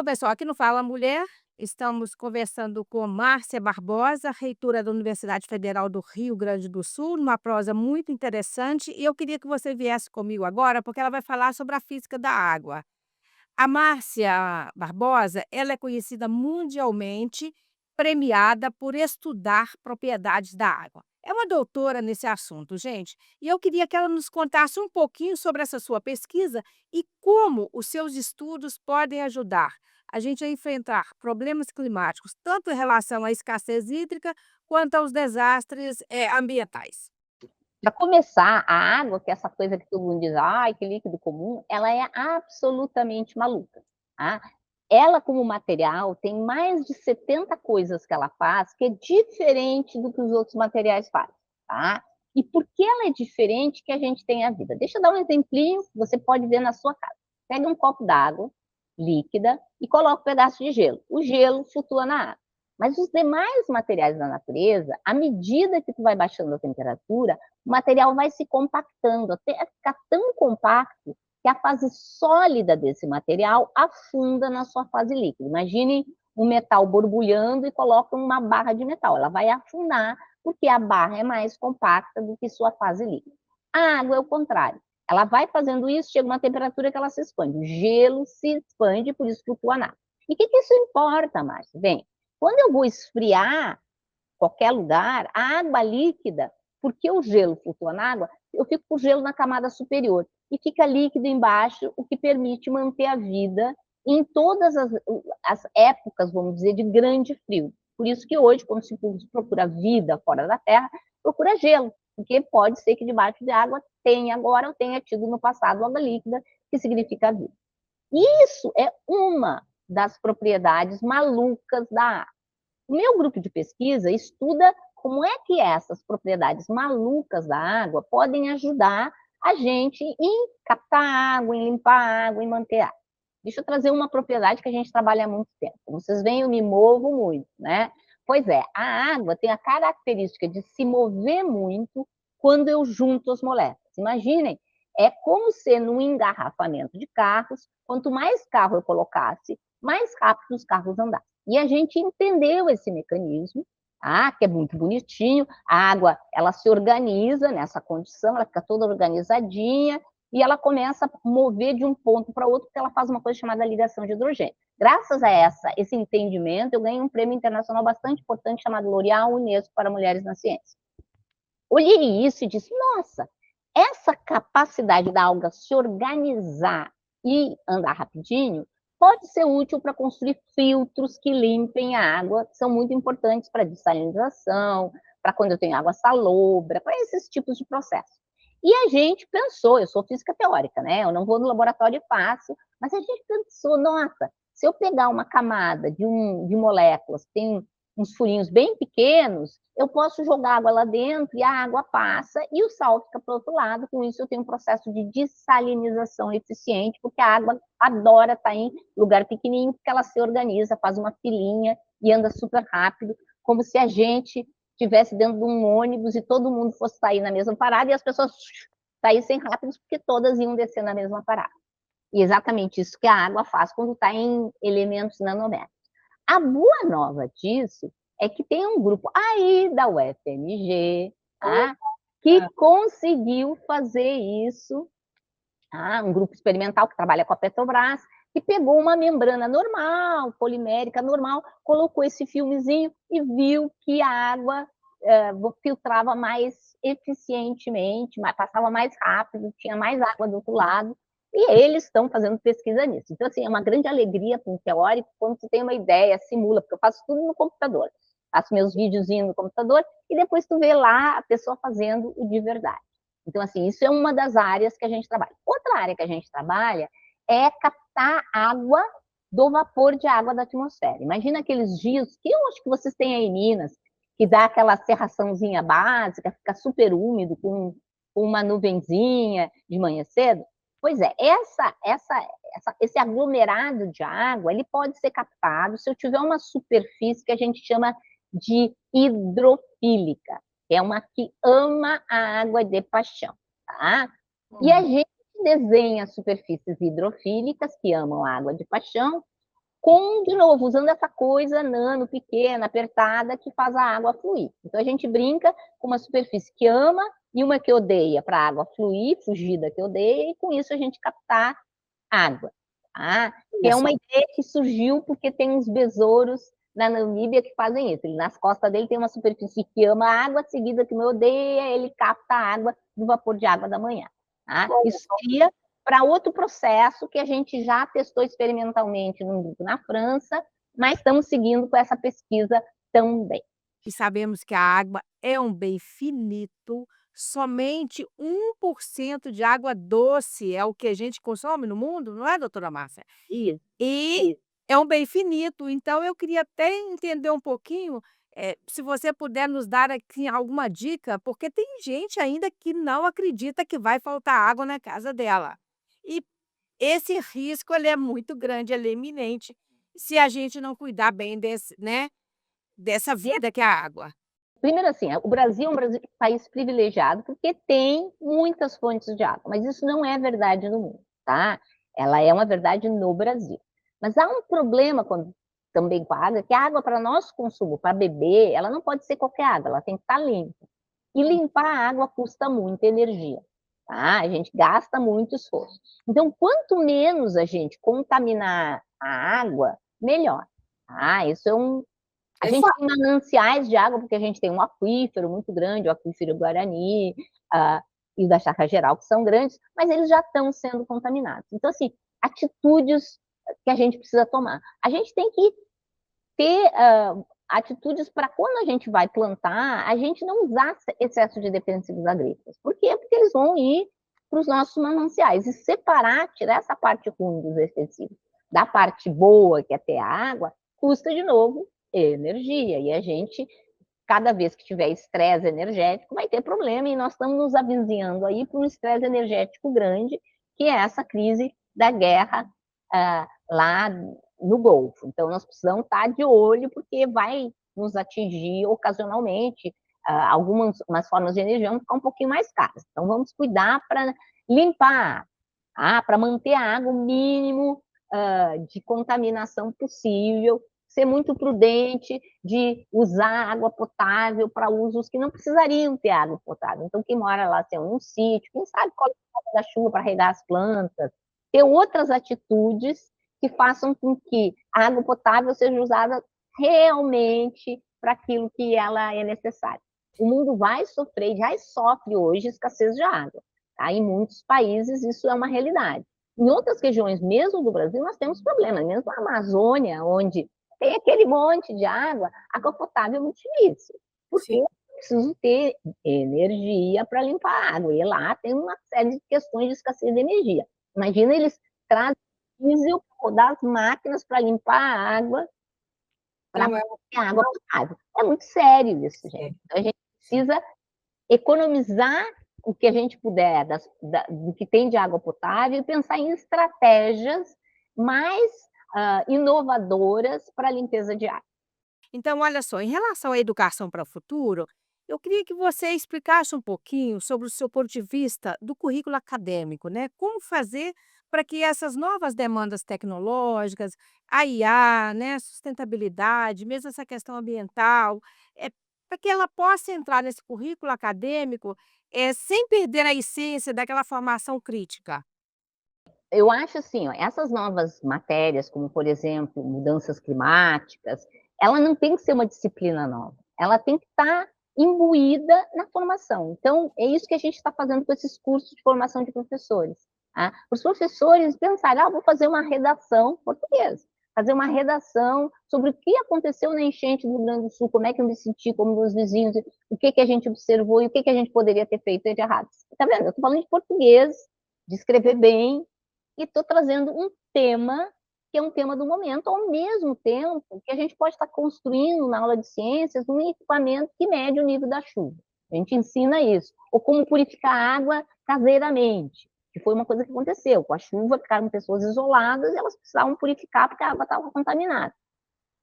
Então, pessoal, aqui no Fala Mulher, estamos conversando com Márcia Barbosa, reitora da Universidade Federal do Rio Grande do Sul, numa prosa muito interessante, e eu queria que você viesse comigo agora, porque ela vai falar sobre a física da água. A Márcia Barbosa, ela é conhecida mundialmente, premiada por estudar propriedades da água. É uma doutora nesse assunto, gente, e eu queria que ela nos contasse um pouquinho sobre essa sua pesquisa e como os seus estudos podem ajudar a gente a enfrentar problemas climáticos, tanto em relação à escassez hídrica quanto aos desastres, ambientais. Para começar, a água, que é essa coisa que todo mundo diz: "Ai, que líquido comum", ela é absolutamente maluca, tá. Ela, como material, tem mais de 70 coisas que ela faz, que é diferente do que os outros materiais fazem, tá. E por que ela é diferente que a gente tem a vida? Deixa eu dar um exemplinho que você pode ver na sua casa. Pega um copo d'água líquida e coloca um pedaço de gelo. O gelo flutua na água. Mas os demais materiais da natureza, à medida que tu vai baixando a temperatura, o material vai se compactando, até ficar tão compacto que a fase sólida desse material afunda na sua fase líquida. Imagine um metal borbulhando e coloca uma barra de metal, ela vai afundar porque a barra é mais compacta do que sua fase líquida. A água é o contrário. Ela vai fazendo isso, chega uma temperatura que ela se expande. O gelo se expande, por isso flutua na água. E o que isso importa, Márcia? Bem, quando eu vou esfriar qualquer lugar, a água líquida, porque o gelo flutua na água, eu fico com o gelo na camada superior e fica líquido embaixo, o que permite manter a vida em todas as épocas, vamos dizer, de grande frio. Por isso que hoje, quando se procura vida fora da Terra, procura gelo, porque pode ser que debaixo de água tenha agora ou tenha tido no passado água líquida, que significa vida. Isso é uma das propriedades malucas da água. O meu grupo de pesquisa estuda como é que essas propriedades malucas da água podem ajudar a gente em captar água, em limpar a água, em manter a água. Deixa eu trazer uma propriedade que a gente trabalha há muito tempo. Como vocês veem, eu me movo muito, né? Pois é, a água tem a característica de se mover muito quando eu junto as moléculas. Imaginem, é como se num engarrafamento de carros, quanto mais carro eu colocasse, mais rápido os carros andassem. E a gente entendeu esse mecanismo, que é muito bonitinho. A água, ela se organiza nessa condição, ela fica toda organizadinha e ela começa a mover de um ponto para outro, porque ela faz uma coisa chamada ligação de hidrogênio. Graças a esse entendimento, eu ganhei um prêmio internacional bastante importante chamado L'Oréal Unesco para Mulheres na Ciência. Olhei isso e disse: nossa, essa capacidade da alga se organizar e andar rapidinho pode ser útil para construir filtros que limpem a água, que são muito importantes para dessalinização, para quando eu tenho água salobra, para esses tipos de processo. E a gente pensou, eu sou física teórica, né? Eu não vou no laboratório e faço, mas a gente pensou, nossa, se eu pegar uma camada de moléculas que tem uns furinhos bem pequenos, eu posso jogar água lá dentro e a água passa e o sal fica para o outro lado. Com isso, eu tenho um processo de dessalinização eficiente, porque a água adora estar em lugar pequenininho, porque ela se organiza, faz uma filinha e anda super rápido, como se a gente estivesse dentro de um ônibus e todo mundo fosse sair na mesma parada e as pessoas saíssem rápidos, porque todas iam descer na mesma parada. E exatamente isso que a água faz quando está em elementos nanométricos. A boa nova disso é que tem um grupo aí da UFMG, que conseguiu fazer isso, um grupo experimental que trabalha com a Petrobras, que pegou uma membrana normal, polimérica normal, colocou esse filmezinho e viu que a água filtrava mais eficientemente, passava mais rápido, tinha mais água do outro lado, e eles estão fazendo pesquisa nisso. Então, assim, é uma grande alegria para um teórico quando tu tem uma ideia, simula, porque eu faço tudo no computador. Faço meus videozinhos no computador e depois tu vê lá a pessoa fazendo o de verdade. Então, assim, isso é uma das áreas que a gente trabalha. Outra área que a gente trabalha é captar água do vapor de água da atmosfera. Imagina aqueles dias que eu acho que vocês têm aí em Minas, que dá aquela cerraçãozinha básica, fica super úmido, com uma nuvenzinha de manhã cedo. Pois é, esse aglomerado de água, ele pode ser captado se eu tiver uma superfície que a gente chama de hidrofílica, que é uma que ama a água de paixão, tá? E a gente desenha superfícies hidrofílicas que amam a água de paixão de novo, usando essa coisa nano, pequena, apertada, que faz a água fluir. Então, a gente brinca com uma superfície que ama e uma que odeia, para a água fluir, fugir da que odeia, e com isso a gente captar água. Tá? Que Olha é uma só. ideia que surgiu porque tem uns besouros na Namíbia que fazem isso. Ele, nas costas dele tem uma superfície que ama a água, seguida que não odeia, ele capta a água do vapor de água da manhã. Tá? Olha Isso só. seria para outro processo que a gente já testou experimentalmente num grupo na França, mas estamos seguindo com essa pesquisa também. E sabemos que a água é um bem finito, somente 1% de água doce é o que a gente consome no mundo, não é, doutora Márcia? Isso, E isso. é um bem finito, então eu queria até entender um pouquinho, se você puder nos dar aqui alguma dica, porque tem gente ainda que não acredita que vai faltar água na casa dela. E esse risco ele é muito grande, ele é iminente, se a gente não cuidar bem desse, né, dessa vida que é a água. Primeiro assim, o Brasil é um país privilegiado, porque tem muitas fontes de água, mas isso não é verdade no mundo, tá? Ela é uma verdade no Brasil. Mas há um problema também com a água, que a água para nosso consumo, para beber, ela não pode ser qualquer água, ela tem que estar limpa. E limpar a água custa muita energia, tá? A gente gasta muito esforço. Então, quanto menos a gente contaminar a água, melhor. Tá? Isso é a É gente fa tem mananciais de água, porque a gente tem um aquífero muito grande, o aquífero Guarani, e o da Chácara Geral, que são grandes, mas eles já estão sendo contaminados. Então, assim, atitudes que a gente precisa tomar. A gente tem que ter atitudes para quando a gente vai plantar, a gente não usar excesso de defensivos agrícolas. Por quê? Porque eles vão ir para os nossos mananciais e separar, tirar essa parte ruim dos defensivos da parte boa, que é ter água, custa de novo energia. E a gente, cada vez que tiver estresse energético, vai ter problema. E nós estamos nos avizinhando aí para um estresse energético grande, que é essa crise da guerra lá no Golfo. Então, nós precisamos estar de olho, porque vai nos atingir ocasionalmente. Algumas formas de energia vão ficar um pouquinho mais caras. Então, vamos cuidar para limpar, para manter a água o mínimo de contaminação possível, ser muito prudente de usar água potável para usos que não precisariam ter água potável. Então, quem mora lá, tem um sítio, quem sabe colhe água da chuva para regar as plantas, ter outras atitudes que façam com que a água potável seja usada realmente para aquilo que ela é necessária. O mundo vai sofrer, já sofre hoje escassez de água. Tá? Em muitos países isso é uma realidade. Em outras regiões, mesmo do Brasil, nós temos problemas. Mesmo na Amazônia, onde tem aquele monte de água potável é muito difícil. Porque sim. eu preciso ter energia para limpar a água. E lá tem uma série de questões de escassez de energia. Imagina eles trazem diesel para rodar as máquinas para limpar a água, para Não é ter água potável. É muito sério isso, gente. sério. Então, a gente precisa economizar o que a gente puder do que tem de água potável e pensar em estratégias mais inovadoras para a limpeza de água. Então, olha só, em relação à educação para o futuro, eu queria que você explicasse um pouquinho sobre o seu ponto de vista do currículo acadêmico, né? Como fazer para que essas novas demandas tecnológicas, a IA, né, sustentabilidade, mesmo essa questão ambiental, é, para que ela possa entrar nesse currículo acadêmico, sem perder a essência daquela formação crítica. Eu acho assim, ó, essas novas matérias, como por exemplo, mudanças climáticas, ela não tem que ser uma disciplina nova, ela tem que estar imbuída na formação. Então, é isso que a gente está fazendo com esses cursos de formação de professores. Tá? Os professores pensarem, vou fazer uma redação portuguesa, fazer uma redação sobre o que aconteceu na enchente do Rio Grande do Sul, como é que eu me senti, como meus vizinhos, o que a gente observou e o que a gente poderia ter feito de errado. Tá vendo? Eu estou falando de português, de escrever bem, e estou trazendo um tema que é um tema do momento, ao mesmo tempo que a gente pode estar construindo na aula de ciências um equipamento que mede o nível da chuva. A gente ensina isso. Ou como purificar água caseiramente, que foi uma coisa que aconteceu. Com a chuva, ficaram pessoas isoladas e elas precisavam purificar porque a água estava contaminada.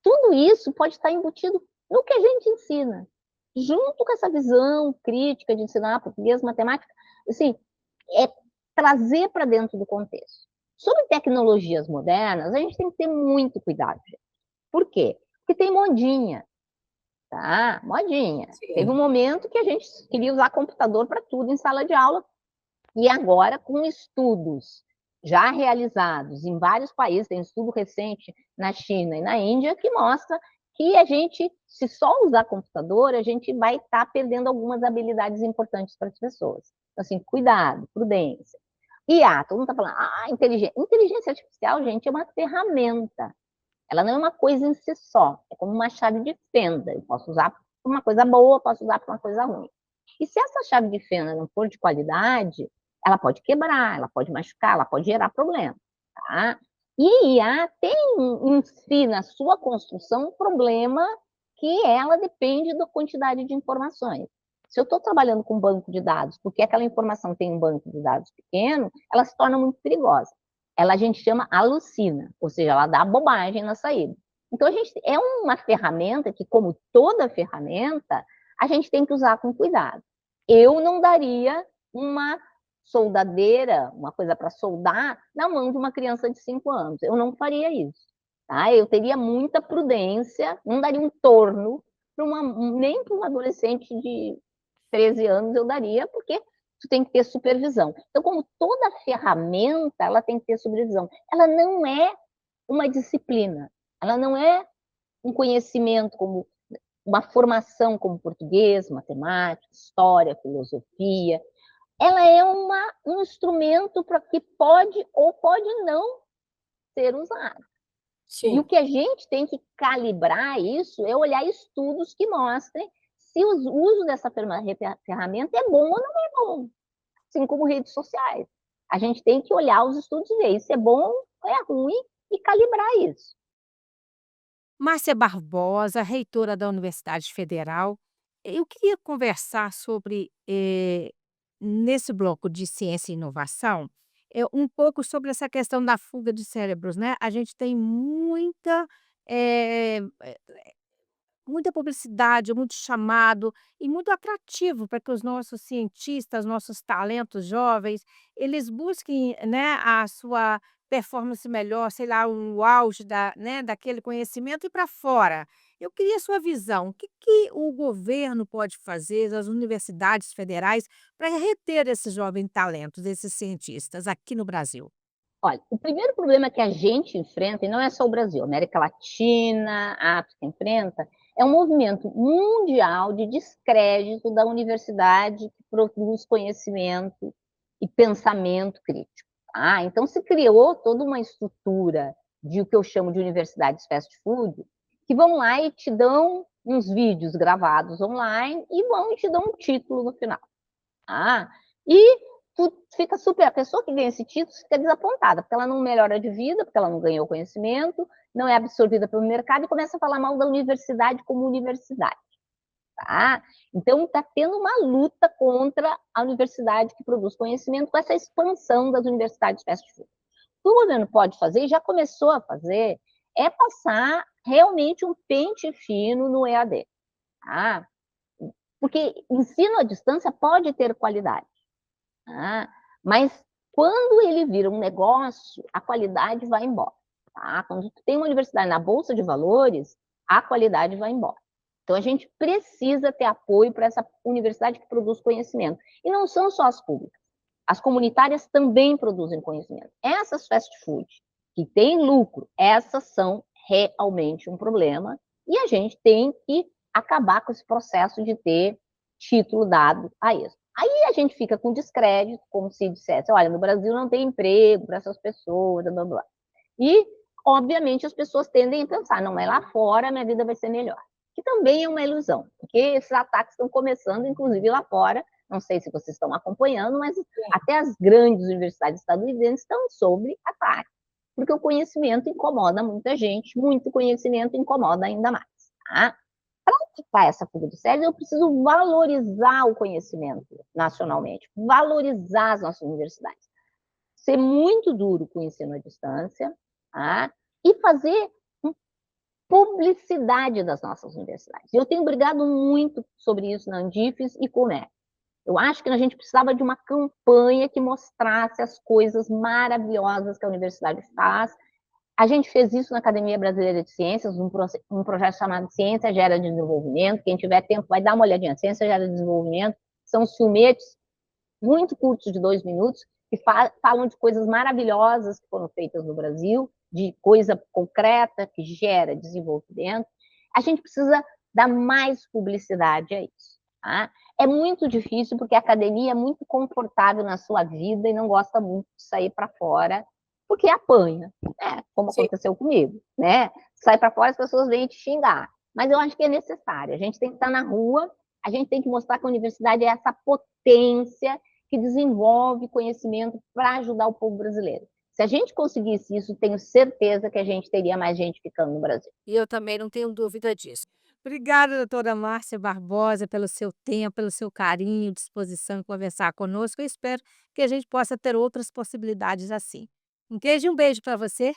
Tudo isso pode estar embutido no que a gente ensina. Junto com essa visão crítica de ensinar português, matemática, assim, é trazer para dentro do contexto. Sobre tecnologias modernas, a gente tem que ter muito cuidado, gente. Por quê? Porque tem modinha, tá? Modinha. Teve um Sim. momento que a gente queria usar computador para tudo em sala de aula, e agora, com estudos já realizados em vários países, tem um estudo recente na China e na Índia que mostra que a gente, se só usar computador, a gente vai estar perdendo algumas habilidades importantes para as pessoas. Então, assim, cuidado, prudência. IA, todo mundo está falando, inteligência artificial, gente, é uma ferramenta. Ela não é uma coisa em si só, é como uma chave de fenda. Eu posso usar para uma coisa boa, posso usar para uma coisa ruim. E se essa chave de fenda não for de qualidade, ela pode quebrar, ela pode machucar, ela pode gerar problema, tá? E IA tem em si, na sua construção, um problema que ela depende da quantidade de informações. Se eu estou trabalhando com um banco de dados, porque aquela informação tem um banco de dados pequeno, ela se torna muito perigosa. Ela a gente chama alucina, ou seja, ela dá bobagem na saída. Então, a gente é uma ferramenta que, como toda ferramenta, a gente tem que usar com cuidado. Eu não daria uma soldadeira, uma coisa para soldar, na mão de uma criança de 5 anos. Eu não faria isso. Tá? Eu teria muita prudência, não daria um torno, nem para uma adolescente de 13 anos eu daria, porque tu tem que ter supervisão. Então, como toda ferramenta, ela tem que ter supervisão. Ela não é uma disciplina, ela não é um conhecimento como uma formação como português, matemática, história, filosofia. Ela é um instrumento para que pode ou pode não ser usado. E o Sim. que a gente tem que calibrar isso é olhar estudos que mostrem se o uso dessa ferramenta é bom ou não é bom, assim como redes sociais. A gente tem que olhar os estudos e ver se é bom ou é ruim e calibrar isso. Márcia Barbosa, reitora da Universidade Federal. Eu queria conversar sobre, nesse bloco de ciência e inovação, um pouco sobre essa questão da fuga de cérebros, né. A gente tem eh muita publicidade, muito chamado e muito atrativo para que os nossos cientistas, nossos talentos jovens, eles busquem, né, a sua performance melhor, sei lá, o auge daquele conhecimento e para fora. Eu queria a sua visão, o que que o governo pode fazer, as universidades federais, para reter esses jovens talentos, esses cientistas aqui no Brasil? Olha, o primeiro problema que a gente enfrenta, e não é só o Brasil, a América Latina, a África enfrenta, é um movimento mundial de descrédito da universidade que produz conhecimento e pensamento crítico. Tá? Então, se criou toda uma estrutura de o que eu chamo de universidades fast food, que vão lá e te dão uns vídeos gravados online e vão e te dão um título no final. Ah, e tu fica super, a pessoa que ganha esse título fica desapontada, porque ela não melhora de vida, porque ela não ganhou conhecimento, não é absorvida pelo mercado e começa a falar mal da universidade como universidade, tá? Então está tendo uma luta contra a universidade que produz conhecimento com essa expansão das universidades fast food. O que o governo pode fazer, e já começou a fazer, é passar realmente um pente fino no EAD, tá? Porque ensino à distância pode ter qualidade, tá? Mas quando ele vira um negócio, a qualidade vai embora. Tá? Quando tu tem uma universidade na Bolsa de Valores, a qualidade vai embora. Então a gente precisa ter apoio para essa universidade que produz conhecimento. E não são só as públicas. As comunitárias também produzem conhecimento. Essas fast food que têm lucro, essas são realmente um problema. E a gente tem que acabar com esse processo de ter título dado a isso. Aí a gente fica com descrédito, como se dissesse, olha, no Brasil não tem emprego para essas pessoas, blá, blá, blá. E, obviamente, as pessoas tendem a pensar, não, mas lá fora minha vida vai ser melhor. Que também é uma ilusão, porque esses ataques estão começando, inclusive lá fora, não sei se vocês estão acompanhando, mas até as grandes universidades estadunidenses estão sob ataque, porque o conhecimento incomoda muita gente, muito conhecimento incomoda ainda mais. Tá? Para evitar essa fuga de séries, eu preciso valorizar o conhecimento nacionalmente, valorizar as nossas universidades, ser muito duro com o ensino à distância, tá? E fazer publicidade das nossas universidades. Eu tenho brigado muito sobre isso na Andifes e com o MEC. Eu acho que a gente precisava de uma campanha que mostrasse as coisas maravilhosas que a universidade faz. A gente fez isso na Academia Brasileira de Ciências, um projeto chamado Ciência Gera Desenvolvimento. Quem tiver tempo vai dar uma olhadinha. Ciência Gera Desenvolvimento são filmetes muito curtos, de 2 minutos, que falam de coisas maravilhosas que foram feitas no Brasil, de coisa concreta que gera desenvolvimento. A gente precisa dar mais publicidade a isso. Tá? É muito difícil, porque a academia é muito confortável na sua vida e não gosta muito de sair para fora, porque apanha, né? Como Sim. aconteceu comigo. Né? Sai para fora, as pessoas vêm te xingar. Mas eu acho que é necessário. A gente tem que estar na rua, a gente tem que mostrar que a universidade é essa potência que desenvolve conhecimento para ajudar o povo brasileiro. Se a gente conseguisse isso, tenho certeza que a gente teria mais gente ficando no Brasil. E eu também não tenho dúvida disso. Obrigada, doutora Márcia Barbosa, pelo seu tempo, pelo seu carinho, disposição em conversar conosco. Eu espero que a gente possa ter outras possibilidades assim. Um queijo e um beijo para você.